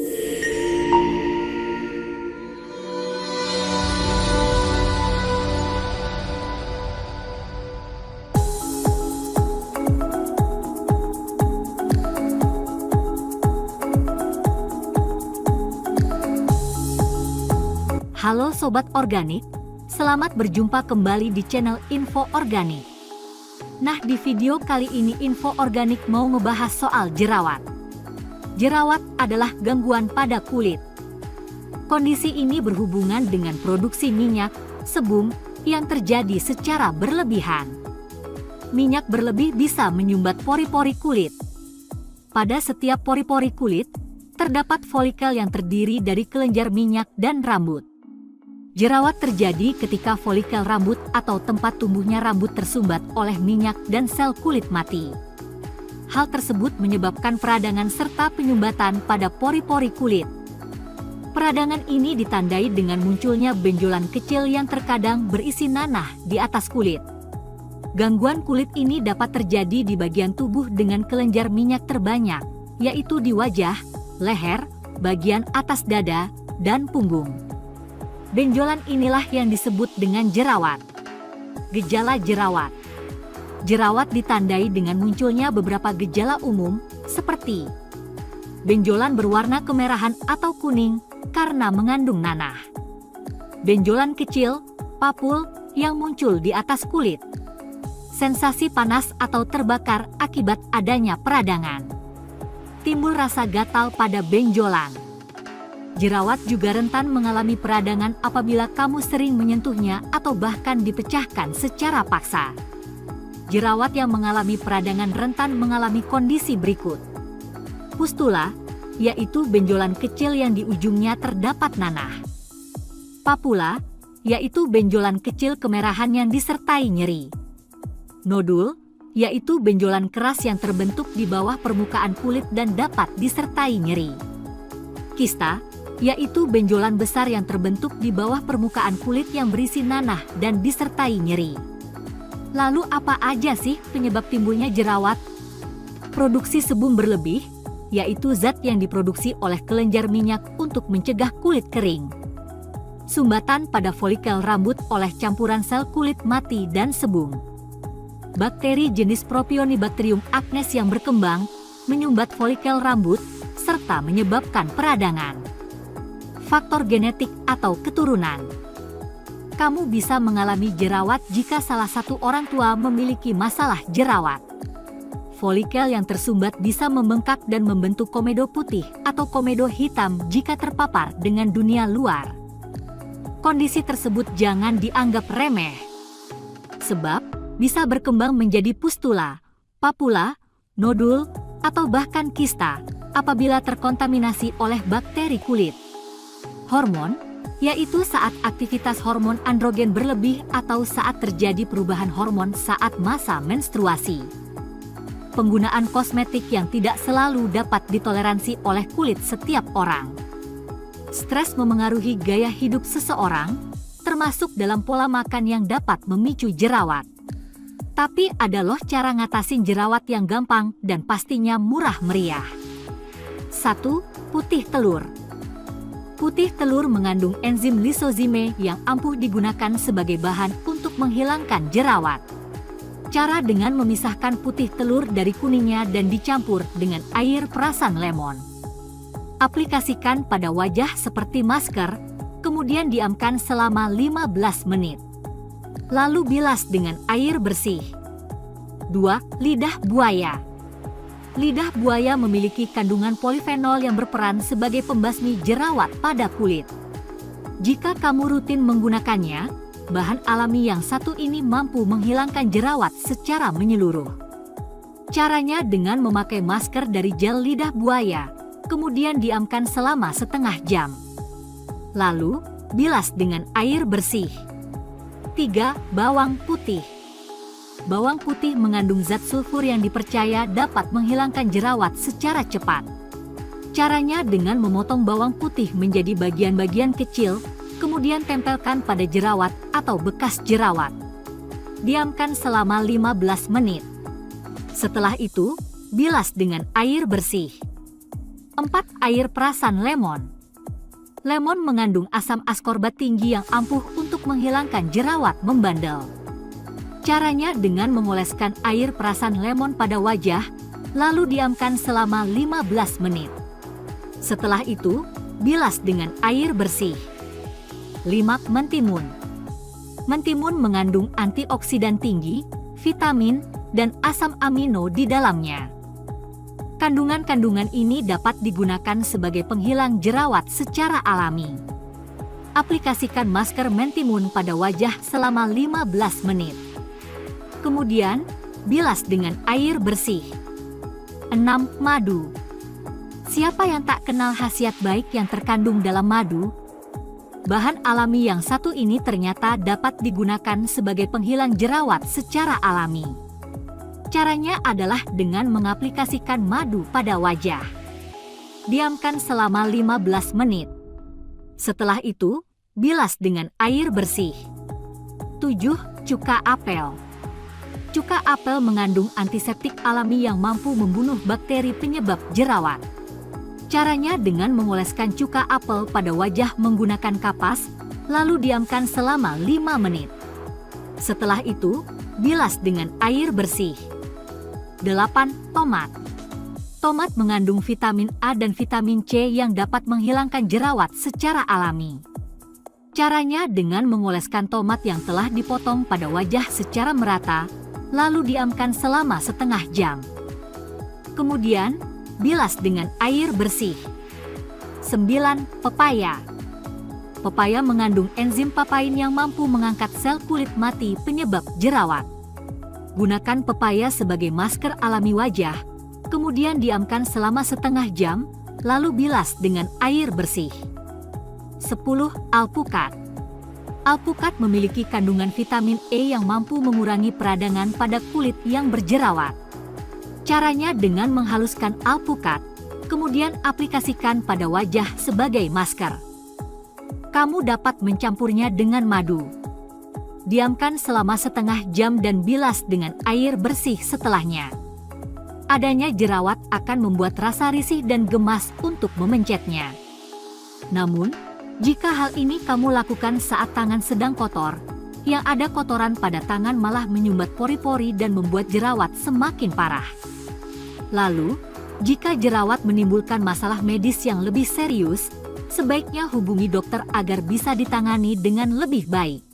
Halo Sobat Organik, selamat berjumpa kembali di channel Info Organik. Nah, di video kali ini Info Organik mau ngebahas soal jerawat. Jerawat adalah gangguan pada kulit. Kondisi ini berhubungan dengan produksi minyak, sebum, yang terjadi secara berlebihan. Minyak berlebih bisa menyumbat pori-pori kulit. Pada setiap pori-pori kulit, terdapat folikel yang terdiri dari kelenjar minyak dan rambut. Jerawat terjadi ketika folikel rambut atau tempat tumbuhnya rambut tersumbat oleh minyak dan sel kulit mati. Hal tersebut menyebabkan peradangan serta penyumbatan pada pori-pori kulit. Peradangan ini ditandai dengan munculnya benjolan kecil yang terkadang berisi nanah di atas kulit. Gangguan kulit ini dapat terjadi di bagian tubuh dengan kelenjar minyak terbanyak, yaitu di wajah, leher, bagian atas dada, dan punggung. Benjolan inilah yang disebut dengan jerawat. Gejala jerawat. Jerawat ditandai dengan munculnya beberapa gejala umum, seperti benjolan berwarna kemerahan atau kuning karena mengandung nanah. Benjolan kecil, papul, yang muncul di atas kulit. Sensasi panas atau terbakar akibat adanya peradangan. Timbul rasa gatal pada benjolan. Jerawat juga rentan mengalami peradangan apabila kamu sering menyentuhnya atau bahkan dipecahkan secara paksa. Jerawat yang mengalami peradangan rentan mengalami kondisi berikut. Pustula, yaitu benjolan kecil yang di ujungnya terdapat nanah. Papula, yaitu benjolan kecil kemerahan yang disertai nyeri. Nodul, yaitu benjolan keras yang terbentuk di bawah permukaan kulit dan dapat disertai nyeri. Kista, yaitu benjolan besar yang terbentuk di bawah permukaan kulit yang berisi nanah dan disertai nyeri. Lalu apa aja sih penyebab timbulnya jerawat? Produksi sebum berlebih, yaitu zat yang diproduksi oleh kelenjar minyak untuk mencegah kulit kering. Sumbatan pada folikel rambut oleh campuran sel kulit mati dan sebum. Bakteri jenis Propionibacterium acnes yang berkembang, menyumbat folikel rambut, serta menyebabkan peradangan. Faktor genetik atau keturunan. Kamu bisa mengalami jerawat jika salah satu orang tua memiliki masalah jerawat. Folikel yang tersumbat bisa membengkak dan membentuk komedo putih atau komedo hitam jika terpapar dengan dunia luar. Kondisi tersebut jangan dianggap remeh, sebab bisa berkembang menjadi pustula, papula, nodul, atau bahkan kista apabila terkontaminasi oleh bakteri kulit. Hormon, yaitu saat aktivitas hormon androgen berlebih atau saat terjadi perubahan hormon saat masa menstruasi. Penggunaan kosmetik yang tidak selalu dapat ditoleransi oleh kulit setiap orang. Stres memengaruhi gaya hidup seseorang, termasuk dalam pola makan yang dapat memicu jerawat. Tapi ada loh cara ngatasin jerawat yang gampang dan pastinya murah meriah. 1. Putih telur. Putih telur mengandung enzim lisozime yang ampuh digunakan sebagai bahan untuk menghilangkan jerawat. Cara dengan memisahkan putih telur dari kuningnya dan dicampur dengan air perasan lemon. Aplikasikan pada wajah seperti masker, kemudian diamkan selama 15 menit. Lalu bilas dengan air bersih. 2. Lidah buaya. Lidah buaya memiliki kandungan polifenol yang berperan sebagai pembasmi jerawat pada kulit. Jika kamu rutin menggunakannya, bahan alami yang satu ini mampu menghilangkan jerawat secara menyeluruh. Caranya dengan memakai masker dari gel lidah buaya, kemudian diamkan selama setengah jam. Lalu, bilas dengan air bersih. 3. Bawang putih. Bawang putih mengandung zat sulfur yang dipercaya dapat menghilangkan jerawat secara cepat. Caranya dengan memotong bawang putih menjadi bagian-bagian kecil, kemudian tempelkan pada jerawat atau bekas jerawat. Diamkan selama 15 menit. Setelah itu, bilas dengan air bersih. 4. Air perasan lemon. Lemon mengandung asam askorbat tinggi yang ampuh untuk menghilangkan jerawat membandel. Caranya dengan mengoleskan air perasan lemon pada wajah, lalu diamkan selama 15 menit. Setelah itu, bilas dengan air bersih. 5. Mentimun. Mentimun mengandung antioksidan tinggi, vitamin, dan asam amino di dalamnya. Kandungan-kandungan ini dapat digunakan sebagai penghilang jerawat secara alami. Aplikasikan masker mentimun pada wajah selama 15 menit. Kemudian, bilas dengan air bersih. 6. Madu. Siapa yang tak kenal khasiat baik yang terkandung dalam madu? Bahan alami yang satu ini ternyata dapat digunakan sebagai penghilang jerawat secara alami. Caranya adalah dengan mengaplikasikan madu pada wajah. Diamkan selama 15 menit. Setelah itu, bilas dengan air bersih. 7. Cuka apel. Cuka apel mengandung antiseptik alami yang mampu membunuh bakteri penyebab jerawat. Caranya dengan mengoleskan cuka apel pada wajah menggunakan kapas, lalu diamkan selama 5 menit. Setelah itu, bilas dengan air bersih. 8. Tomat. Tomat mengandung vitamin A dan vitamin C yang dapat menghilangkan jerawat secara alami. Caranya dengan mengoleskan tomat yang telah dipotong pada wajah secara merata, lalu diamkan selama setengah jam. Kemudian, bilas dengan air bersih. 9. Pepaya. Pepaya mengandung enzim papain yang mampu mengangkat sel kulit mati penyebab jerawat. Gunakan pepaya sebagai masker alami wajah, kemudian diamkan selama setengah jam, lalu bilas dengan air bersih. 10. Alpukat. Alpukat memiliki kandungan vitamin E yang mampu mengurangi peradangan pada kulit yang berjerawat. Caranya dengan menghaluskan alpukat, kemudian aplikasikan pada wajah sebagai masker. Kamu dapat mencampurnya dengan madu. Diamkan selama setengah jam dan bilas dengan air bersih setelahnya. Adanya jerawat akan membuat rasa risih dan gemas untuk memencetnya. Namun, jika hal ini kamu lakukan saat tangan sedang kotor, yang ada kotoran pada tangan malah menyumbat pori-pori dan membuat jerawat semakin parah. Lalu, jika jerawat menimbulkan masalah medis yang lebih serius, sebaiknya hubungi dokter agar bisa ditangani dengan lebih baik.